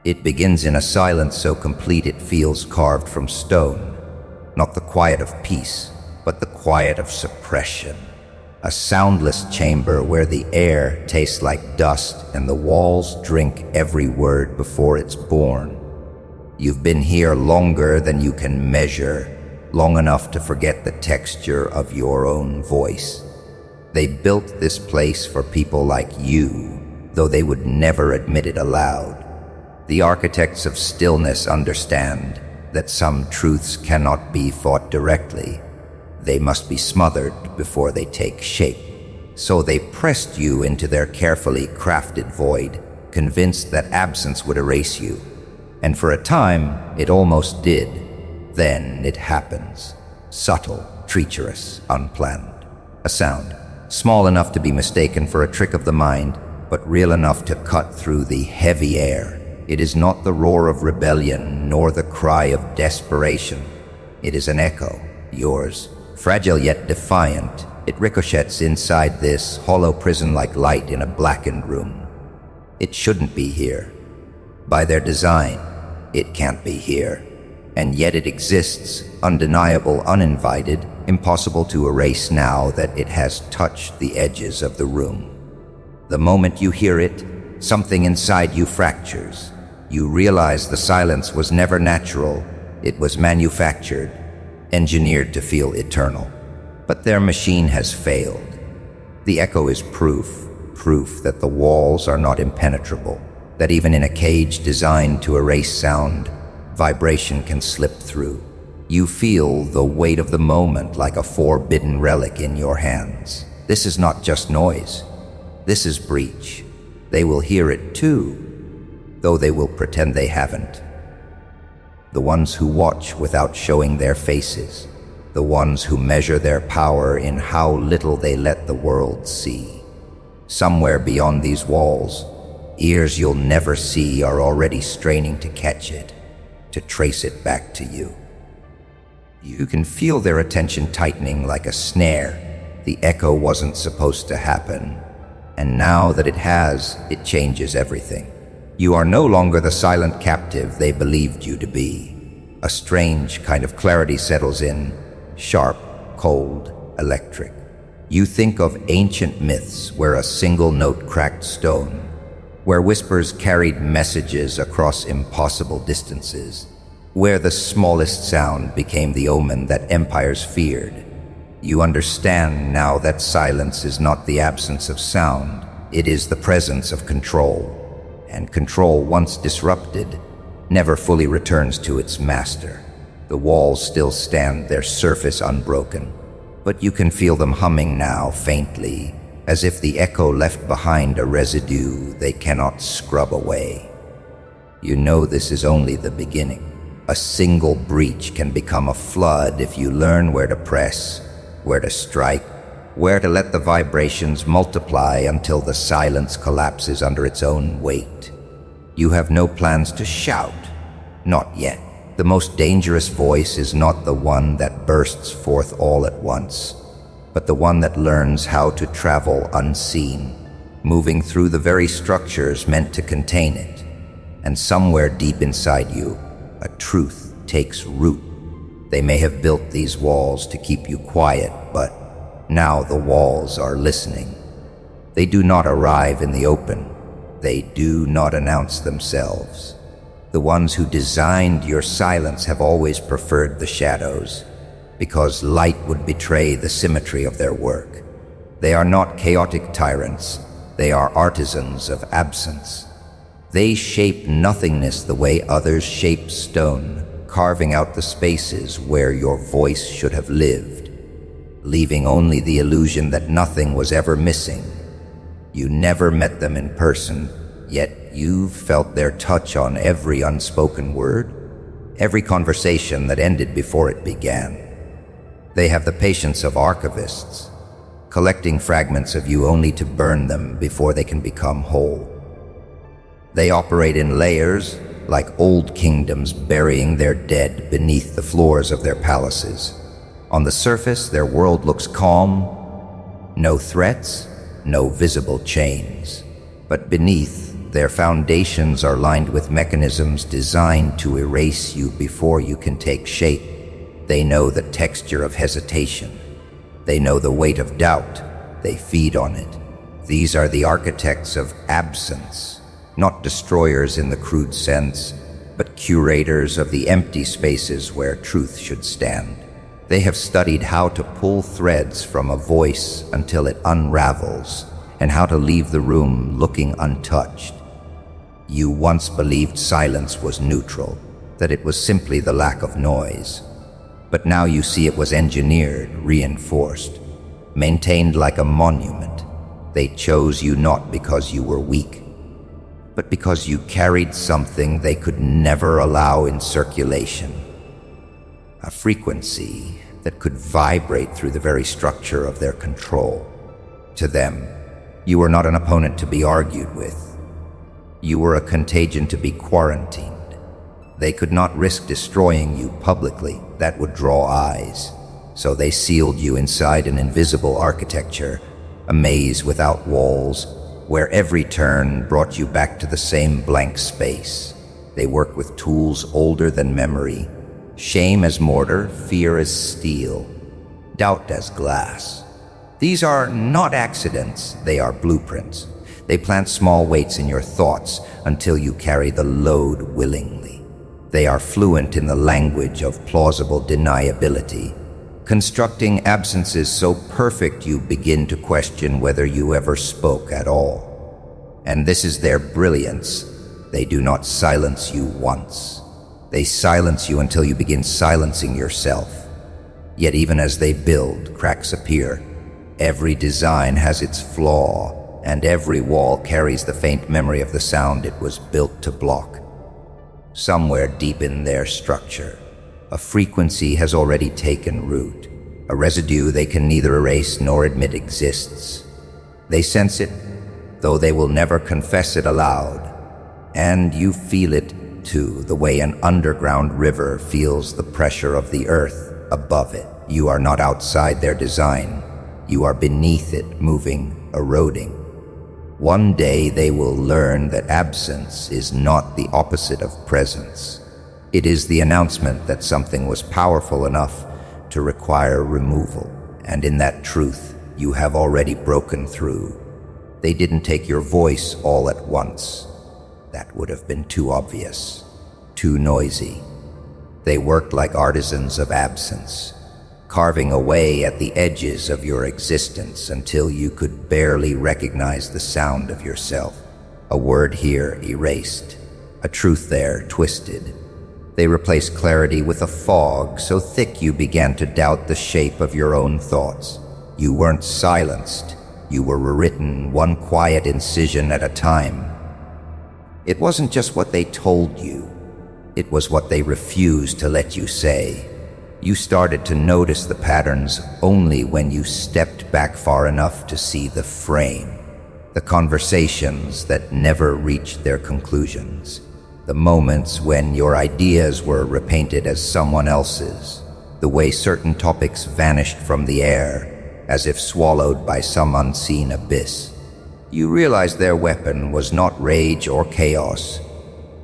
It begins in a silence so complete it feels carved from stone, not the quiet of peace, but the quiet of suppression. A soundless chamber where the air tastes like dust and the walls drink every word before it's born. You've been here longer than you can measure, long enough to forget the texture of your own voice. They built this place for people like you, though they would never admit it aloud. The architects of stillness understand that some truths cannot be fought directly. They must be smothered before they take shape. So they pressed you into their carefully crafted void, convinced that absence would erase you. And for a time, it almost did. Then it happens. Subtle, treacherous, unplanned. A sound, small enough to be mistaken for a trick of the mind, but real enough to cut through the heavy air. It is not the roar of rebellion, nor the cry of desperation. It is an echo, yours. Fragile yet defiant, it ricochets inside this hollow prison like light in a blackened room. It shouldn't be here. By their design, it can't be here. And yet it exists, undeniable, uninvited, impossible to erase now that it has touched the edges of the room. The moment you hear it, something inside you fractures. You realize the silence was never natural. It was manufactured, engineered to feel eternal. But their machine has failed. The echo is proof that the walls are not impenetrable, that even in a cage designed to erase sound, vibration can slip through. You feel the weight of the moment like a forbidden relic in your hands. This is not just noise. This is breach. They will hear it too, though they will pretend they haven't. The ones who watch without showing their faces, the ones who measure their power in how little they let the world see. Somewhere beyond these walls, ears you'll never see are already straining to catch it, to trace it back to you. You can feel their attention tightening like a snare. The echo wasn't supposed to happen, and now that it has, it changes everything. You are no longer the silent captive they believed you to be. A strange kind of clarity settles in, sharp, cold, electric. You think of ancient myths where a single note cracked stone, where whispers carried messages across impossible distances, where the smallest sound became the omen that empires feared. You understand now that silence is not the absence of sound, it is the presence of control. And control, once disrupted, never fully returns to its master. The walls still stand, their surface unbroken, but you can feel them humming now, faintly, as if the echo left behind a residue they cannot scrub away. You know this is only the beginning. A single breach can become a flood if you learn where to press, where to strike, where to let the vibrations multiply until the silence collapses under its own weight. You have no plans to shout, not yet. The most dangerous voice is not the one that bursts forth all at once, but the one that learns how to travel unseen, moving through the very structures meant to contain it. And somewhere deep inside you, a truth takes root. They may have built these walls to keep you quiet, but now the walls are listening. They do not arrive in the open. They do not announce themselves. The ones who designed your silence have always preferred the shadows, because light would betray the symmetry of their work. They are not chaotic tyrants. They are artisans of absence. They shape nothingness the way others shape stone, carving out the spaces where your voice should have lived, leaving only the illusion that nothing was ever missing. You never met them in person, yet you've felt their touch on every unspoken word, every conversation that ended before it began. They have the patience of archivists, collecting fragments of you only to burn them before they can become whole. They operate in layers, like old kingdoms burying their dead beneath the floors of their palaces. On the surface, their world looks calm, no threats, no visible chains. But beneath, Their foundations are lined with mechanisms designed to erase you before you can take shape. They know the texture of hesitation. They know the weight of doubt. They feed on it. These are the architects of absence, not destroyers in the crude sense, but curators of the empty spaces where truth should stand. They have studied how to pull threads from a voice until it unravels, and how to leave the room looking untouched. You once believed silence was neutral, that it was simply the lack of noise. But now you see it was engineered, reinforced, maintained like a monument. They chose you not because you were weak, but because you carried something they could never allow in circulation. A frequency that could vibrate through the very structure of their control. To them, you were not an opponent to be argued with. You were a contagion to be quarantined. They could not risk destroying you publicly. That would draw eyes. So they sealed you inside an invisible architecture, a maze without walls, where every turn brought you back to the same blank space. They work with tools older than memory. Shame as mortar, fear as steel, doubt as glass. These are not accidents, they are blueprints. They plant small weights in your thoughts until you carry the load willingly. They are fluent in the language of plausible deniability, constructing absences so perfect you begin to question whether you ever spoke at all. And this is their brilliance. They do not silence you once. They silence you until you begin silencing yourself. Yet even as they build, cracks appear. Every design has its flaw, and every wall carries the faint memory of the sound it was built to block. Somewhere deep in their structure, a frequency has already taken root, a residue they can neither erase nor admit exists. They sense it, though they will never confess it aloud, and you feel it too, the way an underground river feels the pressure of the earth above it. You are not outside their design. You are beneath it, moving, eroding. One day they will learn that absence is not the opposite of presence. It is the announcement that something was powerful enough to require removal, and in that truth you have already broken through. They didn't take your voice all at once. That would have been too obvious, too noisy. They worked like artisans of absence, carving away at the edges of your existence until you could barely recognize the sound of yourself. A word here erased, a truth there twisted. They replaced clarity with a fog so thick you began to doubt the shape of your own thoughts. You weren't silenced, you were rewritten one quiet incision at a time. It wasn't just what they told you, it was what they refused to let you say. You started to notice the patterns only when you stepped back far enough to see the frame, the conversations that never reached their conclusions, the moments when your ideas were repainted as someone else's, the way certain topics vanished from the air as if swallowed by some unseen abyss. You realized their weapon was not rage or chaos,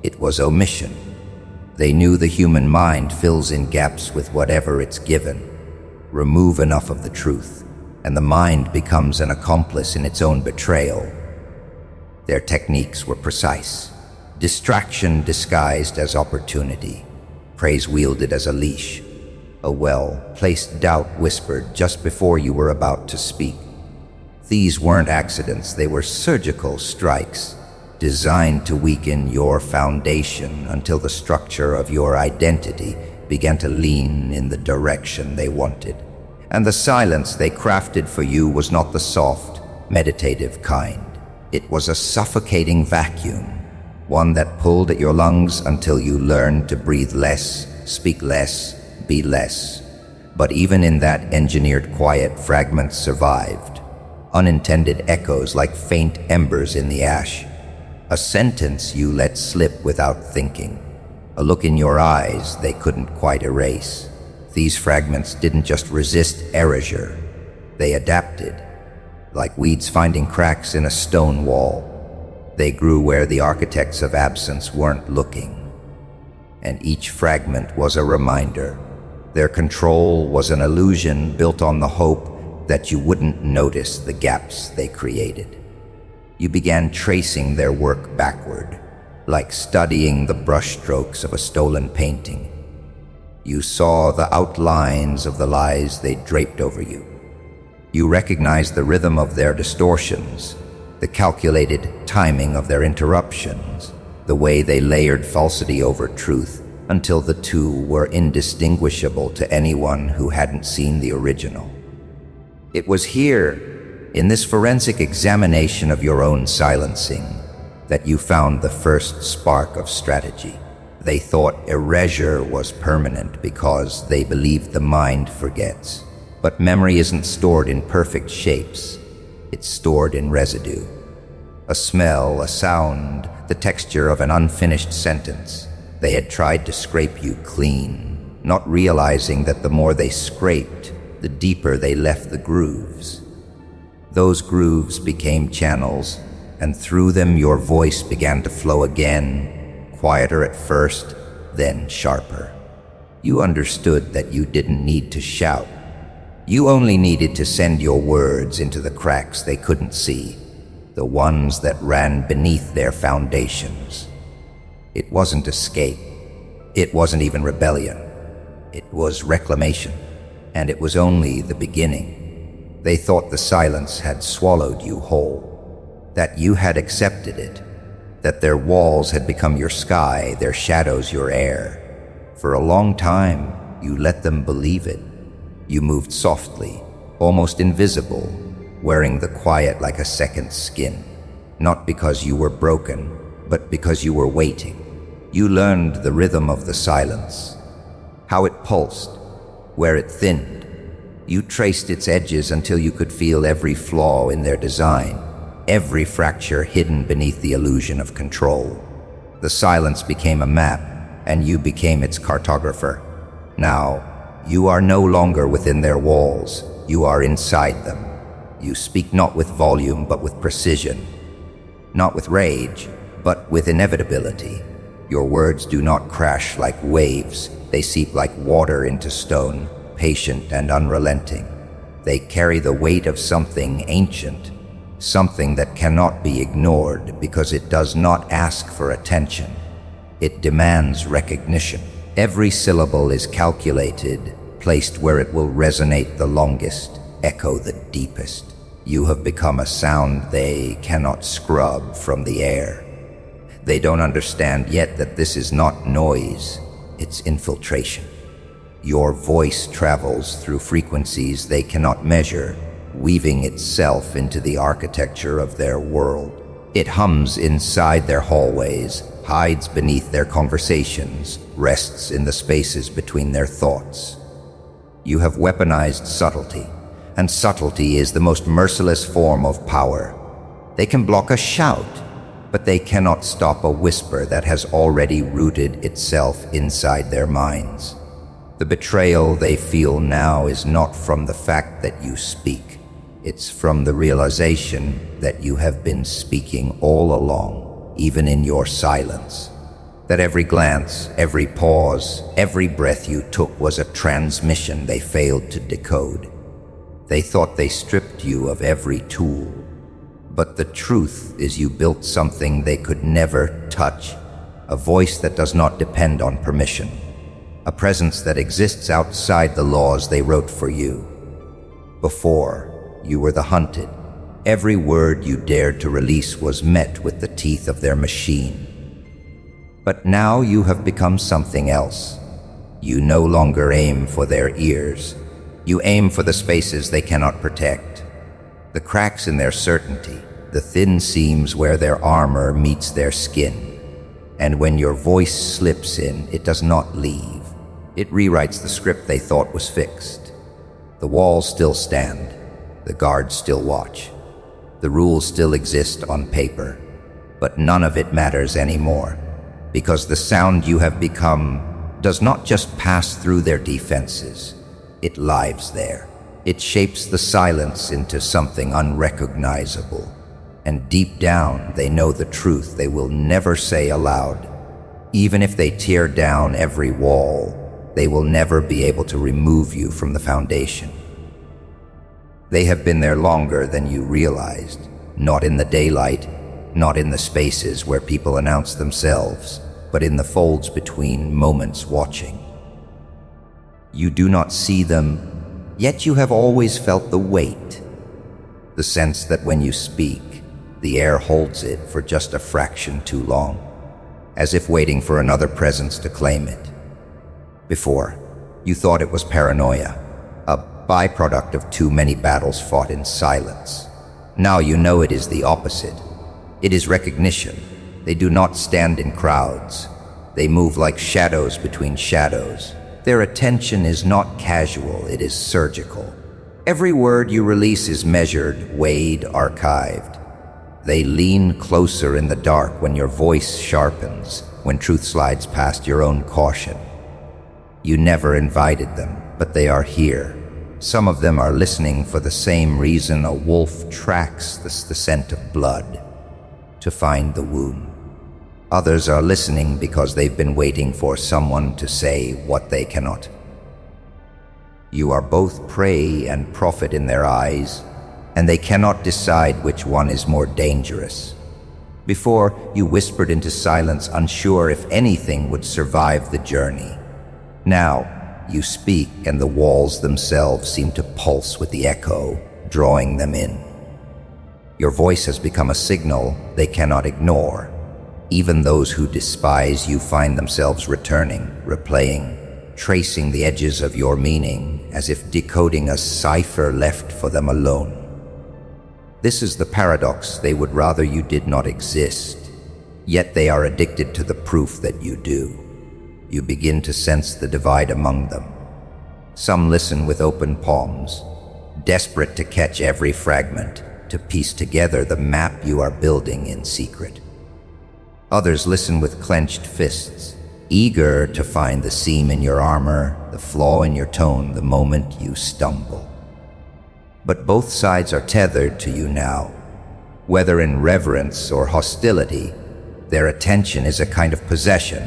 it was omission. They knew the human mind fills in gaps with whatever it's given. Remove enough of the truth, and the mind becomes an accomplice in its own betrayal. Their techniques were precise. Distraction disguised as opportunity. Praise wielded as a leash. A well-placed doubt whispered just before you were about to speak. These weren't accidents, they were surgical strikes, designed to weaken your foundation until the structure of your identity began to lean in the direction they wanted. And the silence they crafted for you was not the soft, meditative kind. It was a suffocating vacuum, one that pulled at your lungs until you learned to breathe less, speak less, be less. But even in that engineered quiet, fragments survived. Unintended echoes like faint embers in the ash. A sentence you let slip without thinking. A look in your eyes they couldn't quite erase. These fragments didn't just resist erasure. They adapted, like weeds finding cracks in a stone wall. They grew where the architects of absence weren't looking. And each fragment was a reminder. Their control was an illusion built on the hope that you wouldn't notice the gaps they created. You began tracing their work backward, like studying the brushstrokes of a stolen painting. You saw the outlines of the lies they draped over you. You recognized the rhythm of their distortions, the calculated timing of their interruptions, the way they layered falsity over truth until the two were indistinguishable to anyone who hadn't seen the original. It was here, in this forensic examination of your own silencing, that you found the first spark of strategy. They thought erasure was permanent because they believed the mind forgets. But memory isn't stored in perfect shapes. It's stored in residue. A smell, a sound, the texture of an unfinished sentence. They had tried to scrape you clean, not realizing that the more they scraped, the deeper they left the grooves. Those grooves became channels, and through them your voice began to flow again, quieter at first, then sharper. You understood that you didn't need to shout. You only needed to send your words into the cracks they couldn't see, the ones that ran beneath their foundations. It wasn't escape. It wasn't even rebellion. It was reclamation, and it was only the beginning. They thought the silence had swallowed you whole, that you had accepted it, that their walls had become your sky, their shadows your air. For a long time, you let them believe it. You moved softly, almost invisible, wearing the quiet like a second skin, not because you were broken, but because you were waiting. You learned the rhythm of the silence, how it pulsed, where it thinned. You traced its edges until you could feel every flaw in their design, every fracture hidden beneath the illusion of control. The silence became a map, and you became its cartographer. Now, you are no longer within their walls, you are inside them. You speak not with volume, but with precision. Not with rage, but with inevitability. Your words do not crash like waves, they seep like water into stone, patient and unrelenting. They carry the weight of something ancient, something that cannot be ignored because it does not ask for attention. It demands recognition. Every syllable is calculated, placed where it will resonate the longest, echo the deepest. You have become a sound they cannot scrub from the air. They don't understand yet that this is not noise, it's infiltration. Your voice travels through frequencies they cannot measure, weaving itself into the architecture of their world. It hums inside their hallways, hides beneath their conversations, rests in the spaces between their thoughts. You have weaponized subtlety, and subtlety is the most merciless form of power. They can block a shout, but they cannot stop a whisper that has already rooted itself inside their minds. The betrayal they feel now is not from the fact that you speak. It's from the realization that you have been speaking all along, even in your silence. That every glance, every pause, every breath you took was a transmission they failed to decode. They thought they stripped you of every tool. But the truth is you built something they could never touch, a voice that does not depend on permission, a presence that exists outside the laws they wrote for you. Before, you were the hunted. Every word you dared to release was met with the teeth of their machine. But now you have become something else. You no longer aim for their ears. You aim for the spaces they cannot protect, the cracks in their certainty, the thin seams where their armor meets their skin. And when your voice slips in, it does not leave. It rewrites the script they thought was fixed. The walls still stand. The guards still watch. The rules still exist on paper. But none of it matters anymore, because the sound you have become does not just pass through their defenses. It lives there. It shapes the silence into something unrecognizable. and deep down they know the truth they will never say aloud. Even if they tear down every wall, they will never be able to remove you from the foundation. They have been there longer than you realized, not in the daylight, not in the spaces where people announce themselves, but in the folds between moments watching. You do not see them, yet you have always felt the weight, the sense that when you speak, the air holds it for just a fraction too long, as if waiting for another presence to claim it. Before, you thought it was paranoia, a byproduct of too many battles fought in silence. Now you know it is the opposite. It is recognition. They do not stand in crowds. They move like shadows between shadows. Their attention is not casual, it is surgical. Every word you release is measured, weighed, archived. They lean closer in the dark when your voice sharpens, when truth slides past your own caution. You never invited them, but they are here. Some of them are listening for the same reason a wolf tracks the scent of blood, to find the wound. Others are listening because they've been waiting for someone to say what they cannot. You are both prey and prophet in their eyes, and they cannot decide which one is more dangerous. Before, you whispered into silence, unsure if anything would survive the journey. Now, you speak, and the walls themselves seem to pulse with the echo, drawing them in. Your voice has become a signal they cannot ignore. Even those who despise you find themselves returning, replaying, tracing the edges of your meaning as if decoding a cipher left for them alone. This is the paradox. They would rather you did not exist, yet they are addicted to the proof that you do. You begin to sense the divide among them. Some listen with open palms, desperate to catch every fragment, to piece together the map you are building in secret. Others listen with clenched fists, eager to find the seam in your armor, the flaw in your tone the moment you stumble. But both sides are tethered to you now. Whether in reverence or hostility, their attention is a kind of possession,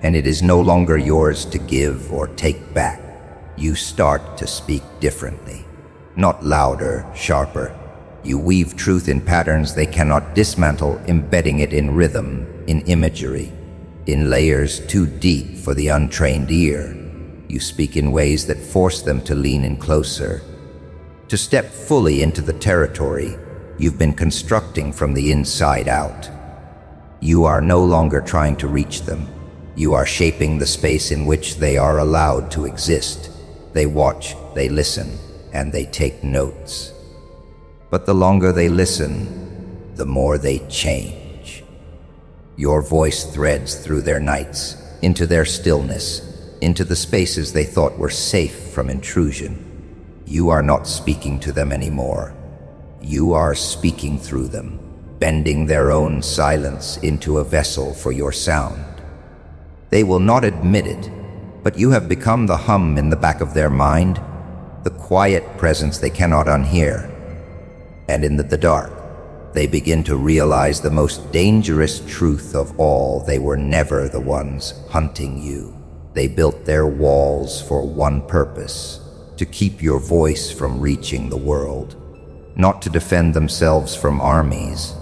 and it is no longer yours to give or take back. You start to speak differently, not louder, sharper. You weave truth in patterns they cannot dismantle, embedding it in rhythm, in imagery, in layers too deep for the untrained ear. You speak in ways that force them to lean in closer, to step fully into the territory you've been constructing from the inside out. You are no longer trying to reach them. You are shaping the space in which they are allowed to exist. They watch, they listen, and they take notes. But the longer they listen, the more they change. Your voice threads through their nights, into their stillness, into the spaces they thought were safe from intrusion. You are not speaking to them anymore. You are speaking through them, bending their own silence into a vessel for your sound. They will not admit it, but you have become the hum in the back of their mind, the quiet presence they cannot unhear. And in the dark, they begin to realize the most dangerous truth of all. They were never the ones hunting you. They built their walls for one purpose: to keep your voice from reaching the world, not to defend themselves from armies,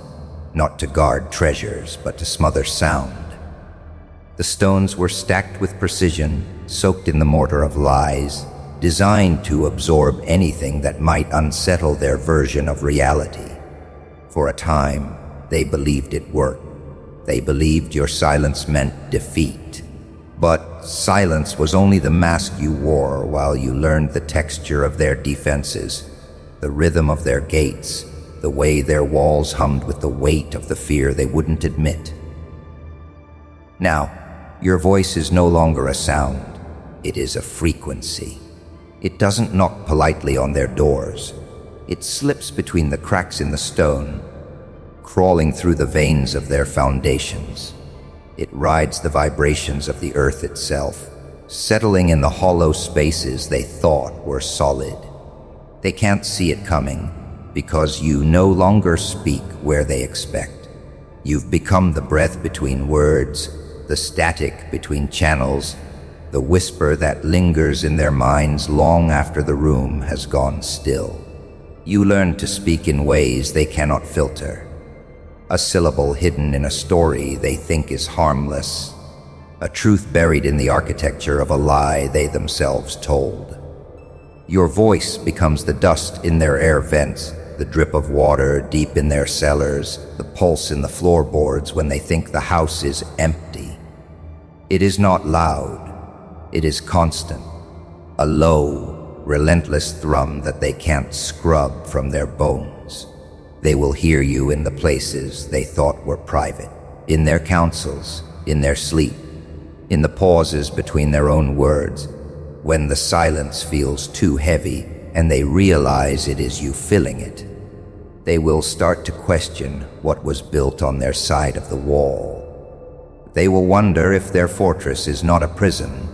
not to guard treasures, but to smother sound. The stones were stacked with precision, soaked in the mortar of lies, designed to absorb anything that might unsettle their version of reality. For a time, they believed it worked. They believed your silence meant defeat. But silence was only the mask you wore while you learned the texture of their defenses, the rhythm of their gates, the way their walls hummed with the weight of the fear they wouldn't admit. Now, your voice is no longer a sound. It is a frequency. It doesn't knock politely on their doors. It slips between the cracks in the stone, crawling through the veins of their foundations. It rides the vibrations of the earth itself, settling in the hollow spaces they thought were solid. They can't see it coming, because you no longer speak where they expect. You've become the breath between words, the static between channels, the whisper that lingers in their minds long after the room has gone still. You learn to speak in ways they cannot filter. A syllable hidden in a story they think is harmless. A truth buried in the architecture of a lie they themselves told. Your voice becomes the dust in their air vents, the drip of water deep in their cellars, the pulse in the floorboards when they think the house is empty. It is not loud. It is constant. A low, relentless thrum that they can't scrub from their bones. They will hear you in the places they thought were private, in their counsels, in their sleep, in the pauses between their own words, when the silence feels too heavy and they realize it is you filling it. They will start to question what was built on their side of the wall. They will wonder if their fortress is not a prison,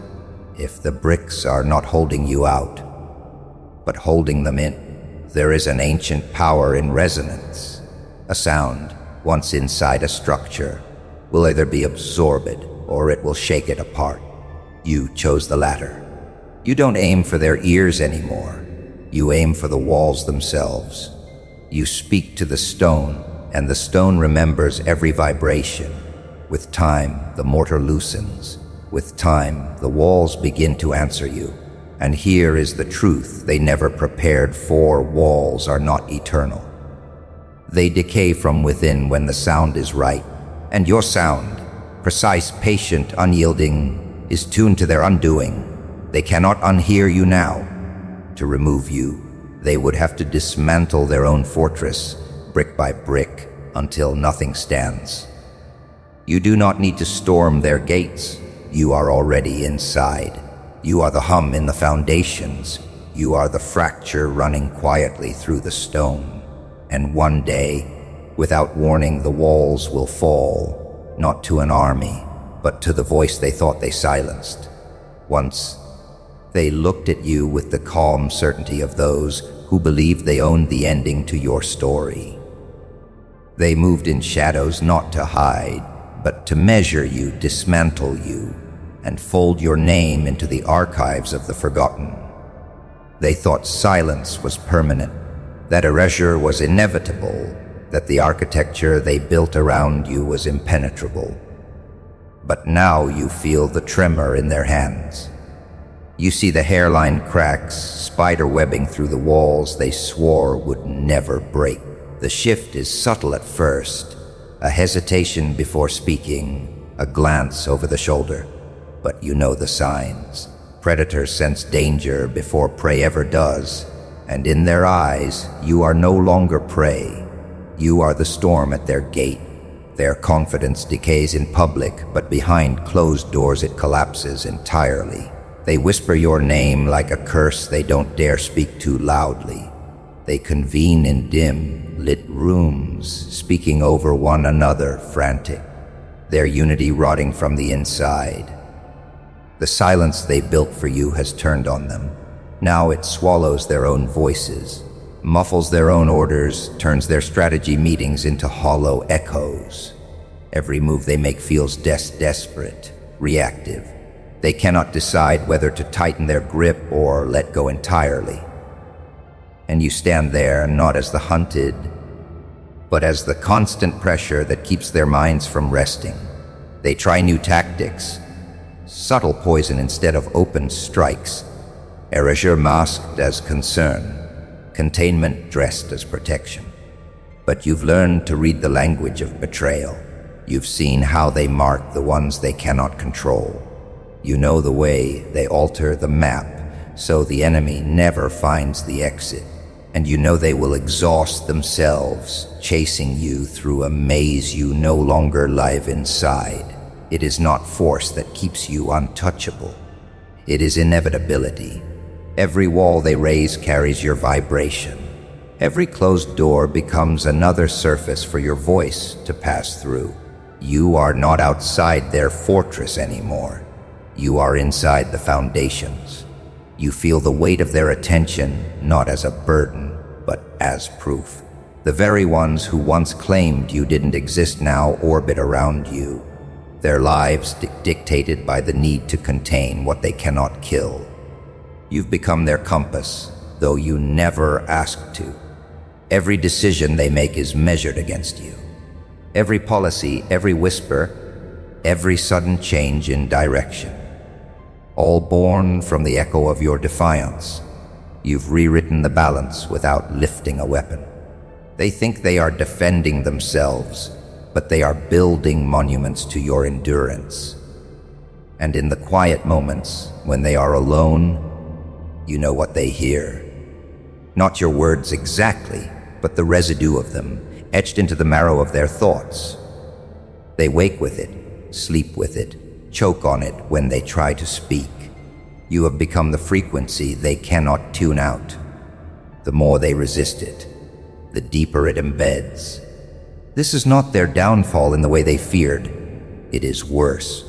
if the bricks are not holding you out, but holding them in. There is an ancient power in resonance. A sound, once inside a structure, will either be absorbed or it will shake it apart. You chose the latter. You don't aim for their ears anymore. You aim for the walls themselves. You speak to the stone, and the stone remembers every vibration. With time, the mortar loosens. With time, the walls begin to answer you. And here is the truth they never prepared for: walls are not eternal. They decay from within when the sound is right. And your sound, precise, patient, unyielding, is tuned to their undoing. They cannot unhear you now. To remove you, they would have to dismantle their own fortress, brick by brick, until nothing stands. You do not need to storm their gates. You are already inside. You are the hum in the foundations. You are the fracture running quietly through the stone. And one day, without warning, the walls will fall, not to an army, but to the voice they thought they silenced. Once, they looked at you with the calm certainty of those who believed they owned the ending to your story. They moved in shadows not to hide, but to measure you, dismantle you, and fold your name into the archives of the forgotten. They thought silence was permanent, that erasure was inevitable, that the architecture they built around you was impenetrable. But now you feel the tremor in their hands. You see the hairline cracks, spider webbing through the walls they swore would never break. The shift is subtle at first, a hesitation before speaking, a glance over the shoulder. But you know the signs. Predators sense danger before prey ever does, and in their eyes, you are no longer prey. You are the storm at their gate. Their confidence decays in public, but behind closed doors it collapses entirely. They whisper your name like a curse they don't dare speak too loudly. They convene in dim, lit rooms, speaking over one another, frantic, their unity rotting from the inside. The silence they built for you has turned on them. Now it swallows their own voices, muffles their own orders, turns their strategy meetings into hollow echoes. Every move they make feels desperate, reactive. They cannot decide whether to tighten their grip or let go entirely. And you stand there not as the hunted, but as the constant pressure that keeps their minds from resting. They try new tactics, subtle poison instead of open strikes, erasure masked as concern, containment dressed as protection. But you've learned to read the language of betrayal. You've seen how they mark the ones they cannot control. You know the way they alter the map so the enemy never finds the exit. And you know they will exhaust themselves, chasing you through a maze you no longer live inside. It is not force that keeps you untouchable. It is inevitability. Every wall they raise carries your vibration. Every closed door becomes another surface for your voice to pass through. You are not outside their fortress anymore. You are inside the foundations. You feel the weight of their attention not as a burden, but as proof. The very ones who once claimed you didn't exist now orbit around you, their lives dictated by the need to contain what they cannot kill. You've become their compass, though you never asked to. Every decision they make is measured against you. Every policy, every whisper, every sudden change in direction. All born from the echo of your defiance. You've rewritten the balance without lifting a weapon. They think they are defending themselves, but they are building monuments to your endurance. And in the quiet moments, when they are alone, you know what they hear. Not your words exactly, but the residue of them, etched into the marrow of their thoughts. They wake with it, sleep with it, choke on it when they try to speak. You have become the frequency they cannot tune out. The more they resist it, the deeper it embeds. This is not their downfall in the way they feared. It is worse.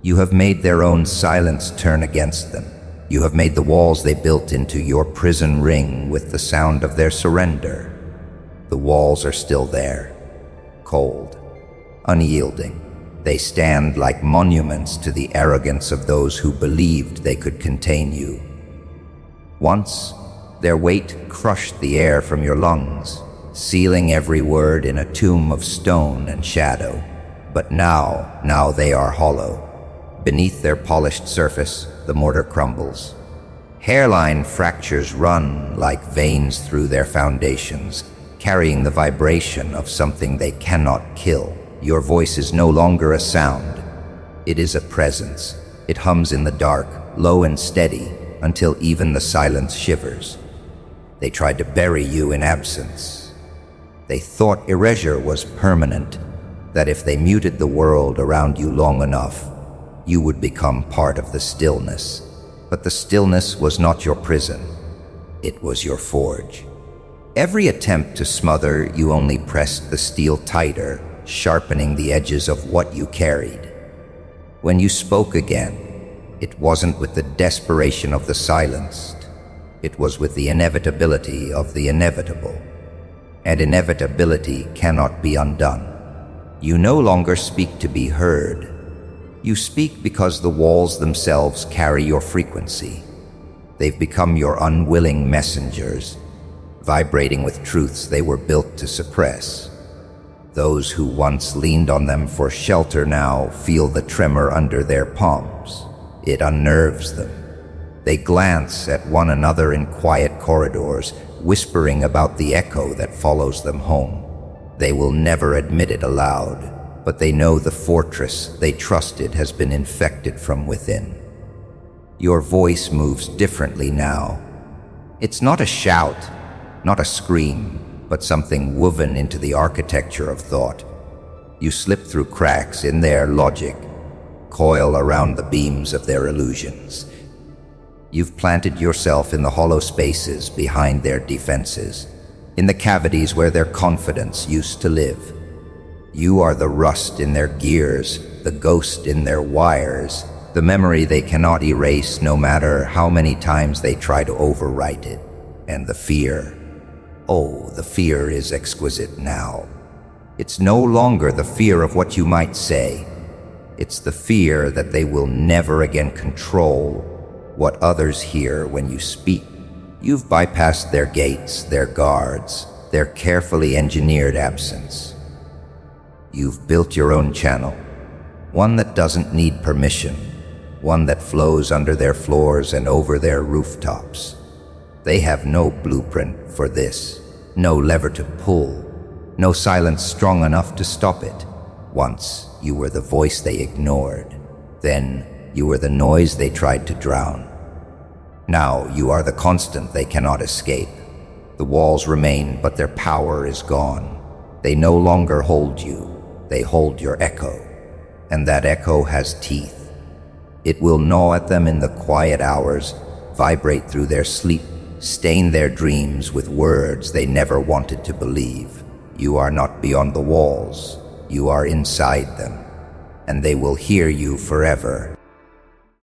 You have made their own silence turn against them. You have made the walls they built into your prison ring with the sound of their surrender. The walls are still there, cold, unyielding. They stand like monuments to the arrogance of those who believed they could contain you. Once, their weight crushed the air from your lungs, sealing every word in a tomb of stone and shadow. But now they are hollow. Beneath their polished surface, the mortar crumbles. Hairline fractures run like veins through their foundations, carrying the vibration of something they cannot kill. Your voice is no longer a sound. It is a presence. It hums in the dark, low and steady, until even the silence shivers. They tried to bury you in absence. They thought erasure was permanent, that if they muted the world around you long enough, you would become part of the stillness. But the stillness was not your prison. It was your forge. Every attempt to smother you only pressed the steel tighter, sharpening the edges of what you carried. When you spoke again, it wasn't with the desperation of the silenced. It was with the inevitability of the inevitable. And inevitability cannot be undone. You no longer speak to be heard. You speak because the walls themselves carry your frequency. They've become your unwilling messengers, vibrating with truths they were built to suppress. Those who once leaned on them for shelter now feel the tremor under their palms. It unnerves them. They glance at one another in quiet corridors, whispering about the echo that follows them home. They will never admit it aloud, but they know the fortress they trusted has been infected from within. Your voice moves differently now. It's not a shout, not a scream, but something woven into the architecture of thought. You slip through cracks in their logic, coil around the beams of their illusions. You've planted yourself in the hollow spaces behind their defenses, in the cavities where their confidence used to live. You are the rust in their gears, the ghost in their wires, the memory they cannot erase no matter how many times they try to overwrite it. And the fear. Oh, the fear is exquisite now. It's no longer the fear of what you might say. It's the fear that they will never again control what others hear when you speak. You've bypassed their gates, their guards, their carefully engineered absence. You've built your own channel, one that doesn't need permission, one that flows under their floors and over their rooftops. They have no blueprint for this, no lever to pull, no silence strong enough to stop it. Once you were the voice they ignored, then you were the noise they tried to drown. Now you are the constant they cannot escape. The walls remain, but their power is gone. They no longer hold you. They hold your echo, and that echo has teeth. It will gnaw at them in the quiet hours, vibrate through their sleep, stain their dreams with words they never wanted to believe. You are not beyond the walls. You are inside them, and they will hear you forever.